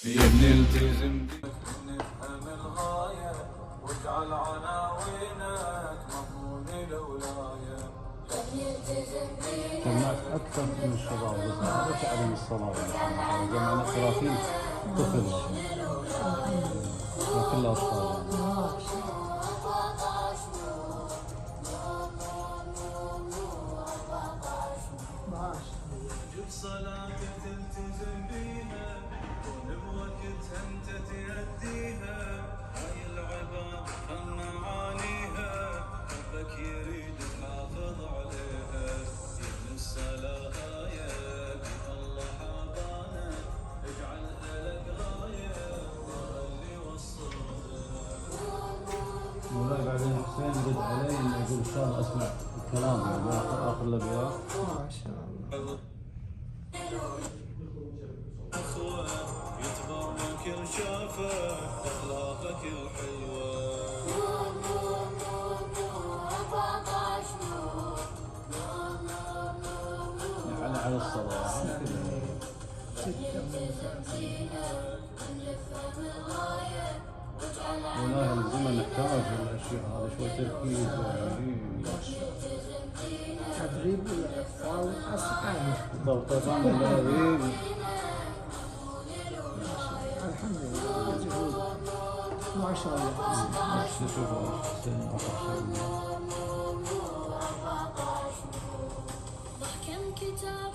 بنلتزم نفهم الغاية واجعل عناوينك مضمون الولاية. جمعت أكثر من الشباب بس هذا تعلم الصلاة يعني جمعنا 30 طفل وكل أطفال صلاة تلتزم بيها ونبوكتها انت تأديها. هاي العباد فهم معانيها ربك يريد تحافظ عليها. ابن الصلاة آية الله حضانة اجعلها لك غاية واللي وصلها. مولاي بعدين حسين رد علي انه يقول ان شاء الله اسمع الكلام يعني اخر الابيات. ما شاء الله. يتبارك شافك اخلاقك الحلوه. يعني على الصلاة والله الزمن نحتاج الاشياء هذه شوي تركيز تدريب الأطفال أصعب. ضغطتان اللعبين. الحمد لله مجهود ما شاء الله. شوف حسين آخر شيء. كم كتاب